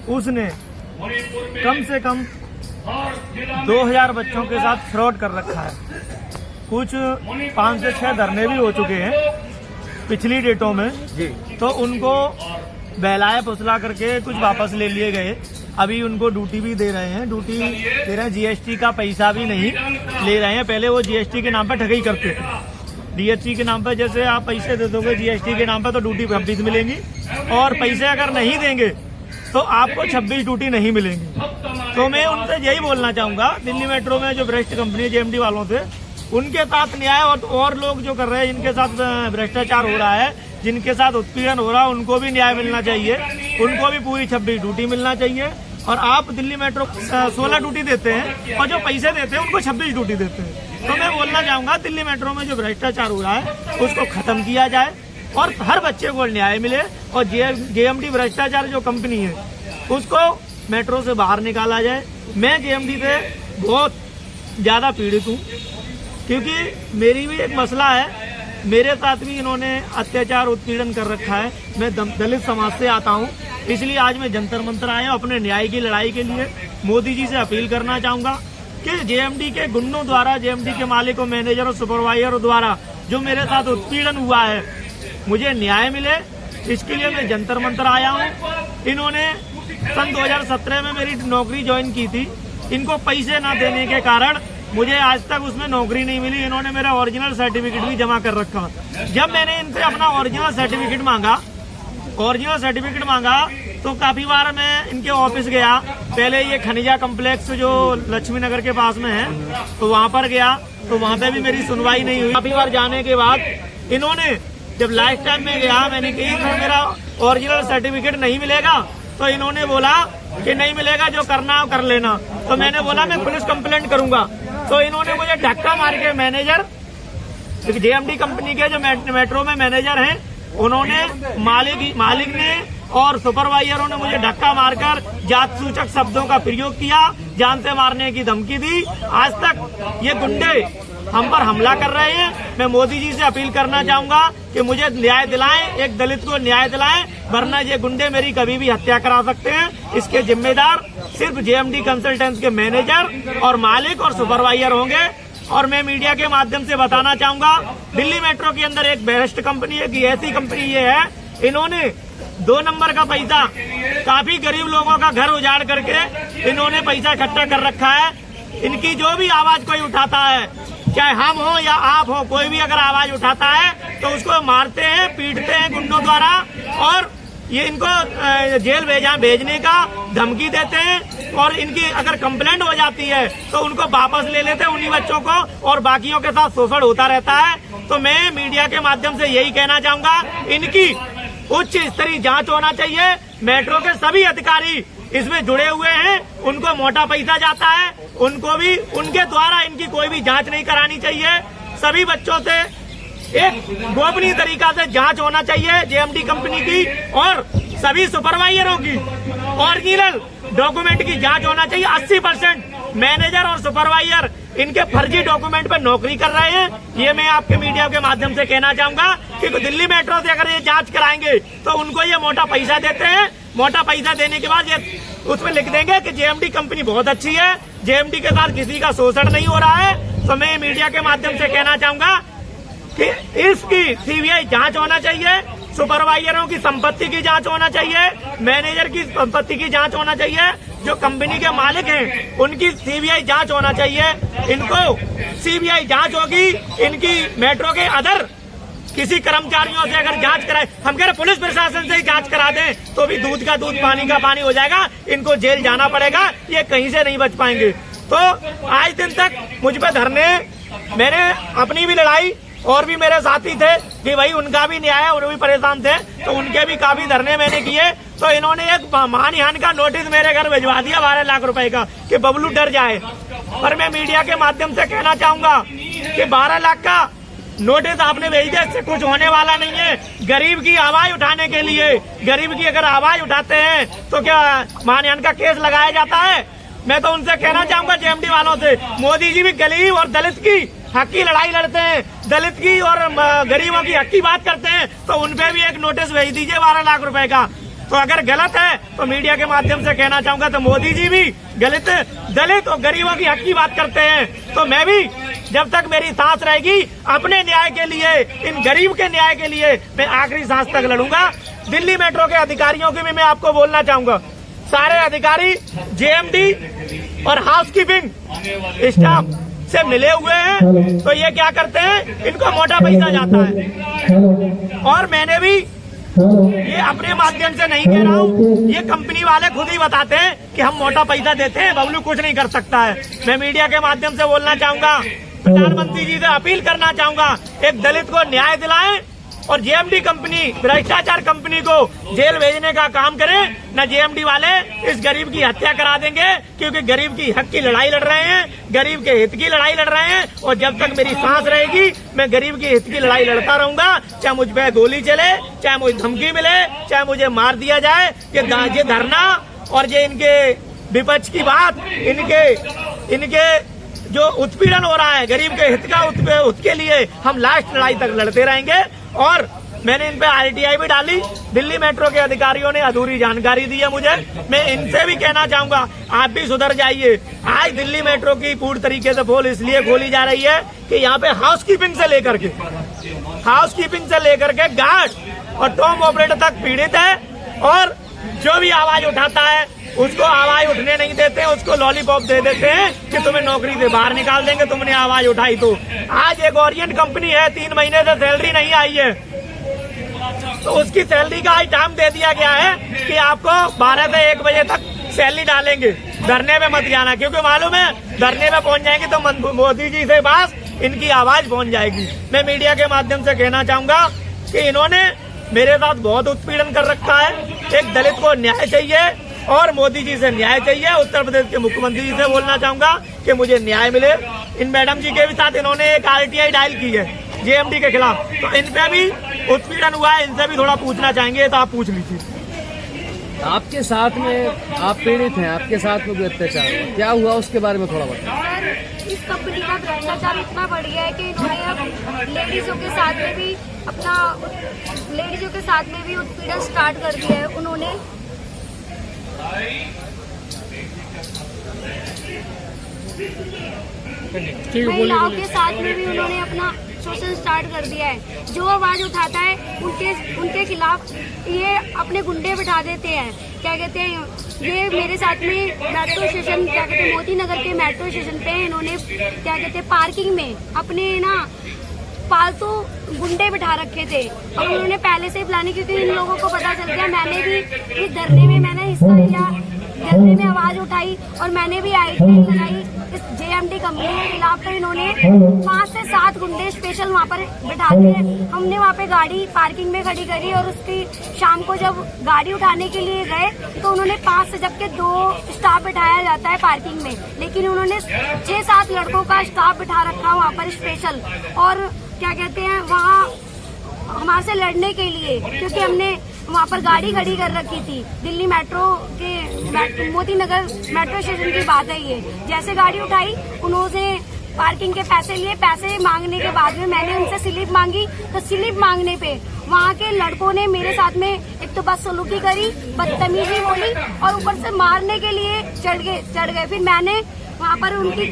उसने कम से कम 2000 बच्चों के साथ फ्रॉड कर रखा है। कुछ 5 से 6 धरने भी हो चुके हैं पिछली डेटों में जी। तो उनको बहलाया फुसला करके कुछ वापस ले लिए गए। अभी उनको ड्यूटी भी दे रहे हैं, जीएसटी का पैसा भी नहीं ले रहे हैं। पहले वो जीएसटी के नाम पर ठगी करते थे। जीएसटी के नाम पर जैसे आप पैसे दे दोगे जीएसटी के नाम पर तो ड्यूटी 26 मिलेंगी, और पैसे अगर नहीं देंगे तो आपको 26 ड्यूटी नहीं मिलेंगी। तो मैं उनसे यही बोलना चाहूंगा, दिल्ली मेट्रो में जो भ्रष्ट कंपनी जेएमडी वालों थे उनके साथ न्याय, और लोग जो कर रहे हैं जिनके साथ भ्रष्टाचार हो रहा है, जिनके साथ उत्पीड़न हो रहा है, उनको भी न्याय मिलना चाहिए। उनको भी पूरी 26 ड्यूटी मिलना चाहिए। और आप दिल्ली मेट्रो 16 ड्यूटी देते हैं और जो पैसे देते हैं उनको 26 ड्यूटी देते हैं। तो मैं बोलना चाहूंगा दिल्ली मेट्रो में जो भ्रष्टाचार हो रहा है उसको खत्म किया जाए और हर बच्चे को न्याय मिले। और जेएमडी भ्रष्टाचार जो कंपनी है उसको मेट्रो से बाहर निकाला जाए। मैं जेएमडी से बहुत ज्यादा पीड़ित हूँ, क्योंकि मेरी भी एक मसला है, मेरे साथ भी इन्होंने अत्याचार उत्पीड़न कर रखा है। मैं दलित समाज से आता हूँ, इसलिए आज मैं जंतर मंतर आया हूँ अपने न्याय की लड़ाई के लिए। मोदी जी से अपील करना चाहूंगा कि जेएमडी के गुंडों द्वारा, जेएमडी के मालिकों, मैनेजरों, सुपरवाइजरों द्वारा जो मेरे साथ उत्पीड़न हुआ है मुझे न्याय मिले। इसके लिए मैं जंतर मंतर आया हूँ। इन्होंने सन 2017 में मेरी नौकरी ज्वाइन की थी। इनको पैसे न देने के कारण मुझे आज तक उसमें नौकरी नहीं मिली। इन्होंने मेरा ओरिजिनल सर्टिफिकेट भी जमा कर रखा। जब मैंने इनसे अपना ओरिजिनल सर्टिफिकेट मांगा तो काफी बार मैं इनके ऑफिस गया। पहले ये खनिजा कम्प्लेक्स जो लक्ष्मी नगर के पास में है तो वहाँ पर गया, तो वहाँ पे भी मेरी सुनवाई नहीं हुई। काफी बार जाने के बाद इन्होंने, जब लास्ट टाइम में गया मैंने कही तो मेरा ओरिजिनल सर्टिफिकेट नहीं मिलेगा, तो इन्होंने बोला कि नहीं मिलेगा, जो करना हो कर लेना। तो मैंने बोला मैं पुलिस कंप्लेंट करूंगा। तो इन्होंने मुझे धक्का मार के, मैनेजर जेएमडी कंपनी के जो मेट्रो में मैनेजर हैं उन्होंने, मालिक ने और सुपरवाइजरों ने मुझे धक्का मारकर जात सूचक शब्दों का प्रयोग किया, जान से मारने की धमकी दी। आज तक ये गुंडे हम पर हमला कर रहे हैं। मैं मोदी जी से अपील करना चाहूंगा कि मुझे न्याय दिलाएं, एक दलित को न्याय दिलाएं, वरना ये गुंडे मेरी कभी भी हत्या करा सकते हैं। इसके जिम्मेदार सिर्फ जेएमडी कंसल्टेंट्स के मैनेजर और मालिक और सुपरवाइजर होंगे। और मैं मीडिया के माध्यम से बताना चाहूंगा, दिल्ली मेट्रो के अंदर एक बेस्ट कंपनी है कि ऐसी कंपनी ये है, इन्होंने 2 नंबर का पैसा, काफी गरीब लोगों का घर उजाड़ करके इन्होंने पैसा इकट्ठा कर रखा है। इनकी जो भी आवाज कोई उठाता है, चाहे हम हो या आप हो, कोई भी अगर आवाज उठाता है तो उसको मारते हैं, पीटते हैं गुंडों द्वारा, और ये इनको जेल भेजने का धमकी देते हैं। और इनकी अगर कंप्लेंट हो जाती है तो उनको वापस ले लेते हैं उन्हीं बच्चों को, और बाकियों के साथ शोषण होता रहता है। तो मैं मीडिया के माध्यम से यही कहना चाहूंगा, इनकी उच्च स्तरीय जांच होना चाहिए। मेट्रो के सभी अधिकारी इसमें जुड़े हुए हैं, उनको मोटा पैसा जाता है, उनको भी, उनके द्वारा इनकी कोई भी जांच नहीं करानी चाहिए। सभी बच्चों से एक गोपनीय तरीका से जांच होना चाहिए जेएमडी कंपनी की, और सभी सुपरवाइजरों की ओरिजिनल डॉक्यूमेंट की जांच होना चाहिए। 80% मैनेजर और सुपरवाइजर इनके फर्जी डॉक्यूमेंट पर नौकरी कर रहे हैं। ये मैं आपके मीडिया के माध्यम से कहना चाहूंगा कि दिल्ली मेट्रो से अगर ये जांच कराएंगे तो उनको ये मोटा पैसा देते हैं। मोटा पैसा देने के बाद ये उसमें लिख देंगे कि जेएमडी कंपनी बहुत अच्छी है, जेएमडी के साथ किसी का शोषण नहीं हो रहा है। तो मैं मीडिया के माध्यम से कहना चाहूंगा कि इसकी सीबीआई जांच होना चाहिए, सुपरवाइजरों की संपत्ति की जांच होना चाहिए, मैनेजर की संपत्ति की जांच होना चाहिए, जो कंपनी के मालिक हैं उनकी सीबीआई जांच होना चाहिए। इनको सीबीआई जांच होगी, इनकी मेट्रो के अदर किसी कर्मचारियों से अगर जांच कराए, हम कह रहे पुलिस प्रशासन से ही जांच करा दें तो भी दूध का दूध पानी का पानी हो जाएगा। इनको जेल जाना पड़ेगा, ये कहीं से नहीं बच पाएंगे। तो आज दिन तक मुझ पे धरने, मैंने अपनी भी लड़ाई, और भी मेरे साथी थे कि भाई उनका भी न्याय है, वो भी परेशान थे, तो उनके भी काफी धरने मैंने किए। तो इन्होंने एक मानहानि का नोटिस मेरे घर भिजवा दिया 12 लाख रुपए का कि बबलू डर जाए। और मैं मीडिया के माध्यम से कहना चाहूंगा कि 12 लाख का नोटिस आपने भेज दिया, इससे कुछ होने वाला नहीं है। गरीब की आवाज उठाने के लिए, गरीब की अगर आवाज उठाते हैं तो क्या मानहानि का केस लगाया जाता है? मैं तो उनसे कहना चाहूंगा जेएमडी वालों से, मोदी जी भी गरीब और दलित की हक की लड़ाई लड़ते हैं, दलित की और गरीबों की हक की बात करते हैं, तो उनपे भी एक नोटिस भेज दीजिए 12 लाख रुपए का। तो अगर गलत है तो मीडिया के माध्यम से कहना चाहूंगा, तो मोदी जी भी दलित और गरीबों की हक की बात करते हैं, तो मैं भी जब तक मेरी सांस रहेगी अपने न्याय के लिए, इन गरीब के न्याय के लिए मैं आखिरी सांस तक लड़ूंगा। दिल्ली मेट्रो के अधिकारियों की भी मैं आपको बोलना चाहूंगा, सारे अधिकारी जेएमडी और हाउसकीपिंग स्टाफ से मिले हुए हैं, तो ये क्या करते हैं, इनको मोटा पैसा जाता है। और मैंने भी ये अपने माध्यम से नहीं कह रहा हूँ, ये कंपनी वाले खुद ही बताते हैं कि हम मोटा पैसा देते हैं, बबलू कुछ नहीं कर सकता है। मैं मीडिया के माध्यम से बोलना चाहूंगा, प्रधानमंत्री जी से अपील करना चाहूंगा, एक दलित को न्याय दिलाएं और जेएमडी कंपनी, भ्रष्टाचार कंपनी को जेल भेजने का काम करें। न जेएमडी वाले इस गरीब की हत्या करा देंगे, क्योंकि गरीब की हक की लड़ाई लड़ रहे हैं, गरीब के हित की लड़ाई लड़ रहे हैं, और जब तक मेरी सांस रहेगी मैं गरीब के हित की लड़ाई लड़ता रहूंगा, चाहे मुझ पे गोली चले, चाहे मुझे धमकी मिले, चाहे मुझे मार दिया जाए। ये धरना और ये इनके विपक्ष की बात, इनके जो उत्पीड़न हो रहा है गरीब के हित का, उसके लिए हम लास्ट लड़ाई तक लड़ते रहेंगे। और मैंने इन पे आरटीआई भी डाली, दिल्ली मेट्रो के अधिकारियों ने अधूरी जानकारी दी है मुझे। मैं इनसे भी कहना चाहूंगा, आप भी सुधर जाइए। आज दिल्ली मेट्रो की पूरी तरीके से पोल इसलिए खोली जा रही है कि यहाँ पे हाउसकीपिंग से लेकर के गार्ड और टॉम ऑपरेटर तक पीड़ित है, और जो भी आवाज उठाता है उसको आवाज उठने नहीं देते हैं, उसको लॉलीपॉप दे देते हैं कि तुम्हें नौकरी से बाहर निकाल देंगे, तुमने आवाज उठाई तो। आज एक ओरिएंट कंपनी है, 3 महीने से सैलरी नहीं आई है, तो उसकी सैलरी का आज टाइम दे दिया गया है कि आपको 12 से 1 बजे तक सैलरी डालेंगे, धरने में मत जाना, क्योंकि मालूम है धरने में पहुंच जाएंगे तो मोदी जी से पास इनकी आवाज पहुंच जाएगी। मैं मीडिया के माध्यम से कहना चाहूंगा कि इन्होंने मेरे साथ बहुत उत्पीड़न कर रखा है। एक दलित को न्याय चाहिए और मोदी जी से न्याय चाहिए। उत्तर प्रदेश के मुख्यमंत्री जी से बोलना चाहूंगा कि मुझे न्याय मिले। इन मैडम जी के भी साथ इन्होंने एक आरटीआई डायल की है जेएमडी के खिलाफ, तो इन पे भी उत्पीड़न हुआ है, इनसे भी थोड़ा पूछना चाहेंगे, तो आप पूछ लीजिए। आपके साथ में आप पीड़ित हैं, आपके साथ में कोई अत्याचार हुआ, क्या हुआ उसके बारे में थोड़ा बताएं। इस कंपनी का भ्रष्टाचार इतना बढ़ गया है कि इन्होंने अब लेडीजों के साथ में भी उत्पीड़न स्टार्ट कर दिया है। उन्होंने महिलाओं के साथ में भी उन्होंने अपना शोषण स्टार्ट कर दिया है। जो आवाज उठाता है उनके खिलाफ ये अपने गुंडे बिठा देते हैं। क्या कहते हैं, ये मेरे साथ में मेट्रो स्टेशन, क्या कहते हैं, मोती नगर के मेट्रो स्टेशन पे इन्होंने क्या कहते हैं पार्किंग में अपने फालतू गुंडे बिठा रखे थे। और उन्होंने पहले से ही प्लानिंग, क्योंकि इन लोगों को पता चल गया, मैंने भी इस धरने में हिस्सा लिया, धरने में आवाज उठाई और मैंने भी आरटीआई लगाई इस जेएमडी कंपनी के खिलाफ। तो इन्होंने 5 से 7 गुंडे स्पेशल वहाँ पर बिठा दिए। हमने वहाँ पे गाड़ी पार्किंग में खड़ी करी और उसकी शाम को जब गाड़ी उठाने के लिए गए तो उन्होंने 5 से, जबकि 2 स्टाफ बिठाया जाता है पार्किंग में, लेकिन उन्होंने 6-7 लड़कों का स्टाफ बिठा रखा वहाँ पर स्पेशल। और क्या कहते हैं, वहाँ हमारे से लड़ने के लिए, क्योंकि हमने वहाँ पर गाड़ी खड़ी कर रखी थी। दिल्ली मेट्रो के मोती नगर मेट्रो स्टेशन की बात है ये। जैसे गाड़ी उठाई उन्होंने पार्किंग के पैसे लिए, पैसे मांगने के बाद में मैंने उनसे स्लिप मांगी, तो स्लिप मांगने पे वहाँ के लड़कों ने मेरे साथ में एक तो बदसलूकी करी, बदतमीजी बोली और ऊपर से मारने के लिए चढ़ गए। फिर मैंने वहाँ पर उनकी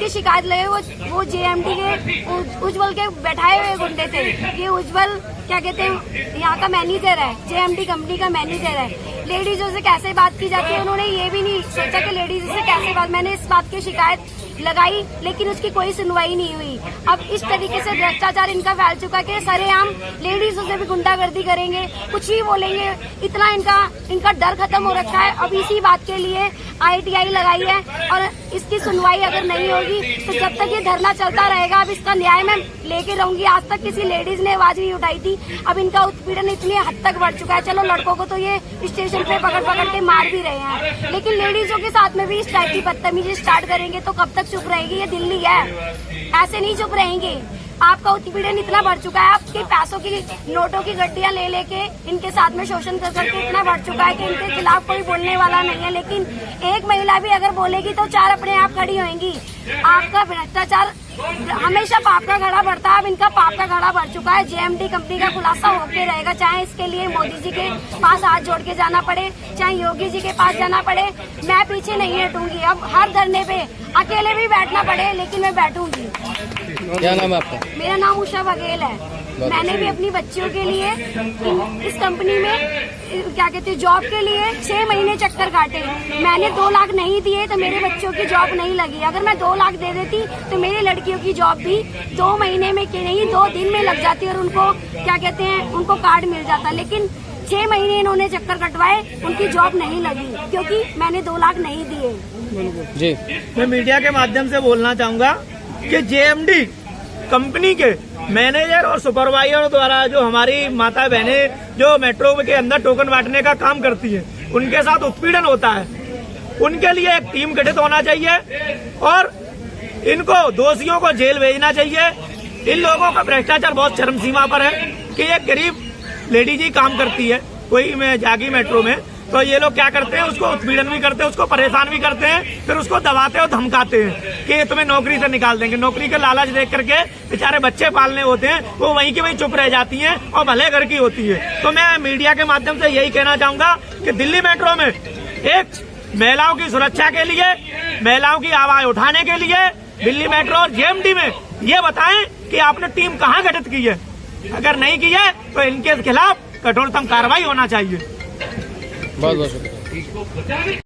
शिकायत लगे। वो जेएमडी के उज्जवल के बैठाए हुए गुंडे थे। ये उज्जवल क्या कहते हैं, यहाँ का मैनेजर है, जेएमडी कंपनी का मैनेजर है। लेडीजों से कैसे बात की जाती है, उन्होंने ये भी नहीं सोचा कि लेडीज से कैसे बात। मैंने इस बात की शिकायत लगाई, लेकिन उसकी कोई सुनवाई नहीं हुई। अब इस तरीके से भ्रष्टाचार इनका फैल चुका कि सरेआम लेडीजों से भी गुंडागर्दी करेंगे, कुछ ही बोलेंगे। इतना इनका डर खत्म हो रखा है। अब इसी बात के लिए आरटीआई लगाई है और इसकी सुनवाई अगर नहीं होगी तो जब तक ये धरना चलता रहेगा, अब इसका न्याय मैं लेके रहूंगी। आज तक किसी लेडीज ने आवाज नहीं उठाई थी, अब इनका उत्पीड़न इतनी हद तक बढ़ चुका है। चलो लड़कों को तो ये स्टेशन पे पकड़ के मार भी रहे हैं, लेकिन लेडीजों के साथ में भी इस टाइप की बदतमीजी स्टार्ट करेंगे तो कब तक चुप रहेगी। ये दिल्ली है, ऐसे नहीं चुप रहेंगे। आपका उत्पीड़न इतना बढ़ चुका है, आपके पैसों की, नोटों की गड्डियां ले लेके इनके साथ में शोषण कर करके इतना बढ़ चुका है कि इनके खिलाफ कोई बोलने वाला नहीं है। लेकिन एक महिला भी अगर बोलेगी तो 4 अपने आप खड़ी होंगी। आपका भ्रष्टाचार हमेशा पाप का घड़ा बढ़ता है, अब इनका पाप का घड़ा बढ़ चुका है। जेएमडी कंपनी का खुलासा होके रहेगा, चाहे इसके लिए मोदी जी के पास हाथ जोड़ के जाना पड़े, चाहे योगी जी के पास जाना पड़े, मैं पीछे नहीं हटूंगी। अब हर धरने पे अकेले भी बैठना पड़े, लेकिन मैं बैठूंगी। क्या नाम है आपका? मेरा नाम उषा बघेल है। मैंने भी अपनी बच्चियों के लिए इस कंपनी में क्या कहते हैं जॉब के लिए 6 महीने चक्कर काटे। मैंने 2 लाख नहीं दिए तो मेरे बच्चों की जॉब नहीं लगी। अगर मैं 2 लाख दे देती तो मेरी लड़कियों की जॉब भी 2 महीने में कि नहीं 2 दिन में लग जाती और उनको क्या कहते हैं उनको कार्ड मिल जाता। लेकिन 6 महीने इन्होंने चक्कर कटवाए, उनकी जॉब नहीं लगी क्योंकि मैंने 2 लाख नहीं दिए। जी, मैं मीडिया के माध्यम से बोलना चाहूंगा कि जेएमडी कंपनी के मैनेजर और सुपरवाइजर द्वारा जो हमारी माता बहनें जो मेट्रो के अंदर टोकन बांटने का काम करती है, उनके साथ उत्पीड़न होता है। उनके लिए एक टीम गठित होना चाहिए और इनको दोषियों को जेल भेजना चाहिए। इन लोगों का भ्रष्टाचार बहुत चरम सीमा पर है कि एक गरीब लेडी जी काम करती है कोई में जागी मेट्रो में, तो ये लोग क्या करते हैं उसको उत्पीड़न भी करते हैं, उसको परेशान भी करते हैं, फिर उसको दबाते और धमकाते हैं कि तुम्हें नौकरी से निकाल देंगे। नौकरी के लालच देख करके बेचारे बच्चे पालने होते हैं, वो वहीं की वहीं चुप रह जाती हैं और भले घर की होती है। तो मैं मीडिया के माध्यम से यही कहना चाहूंगा कि दिल्ली मेट्रो में एक महिलाओं की सुरक्षा के लिए, महिलाओं की आवाज उठाने के लिए दिल्ली मेट्रो और जेएमडी में ये बताएं कि आपने टीम कहाँ गठित की है। अगर नहीं की है तो इनके खिलाफ कठोरतम कार्रवाई होना चाहिए। बहुत बहुत शुक्रिया।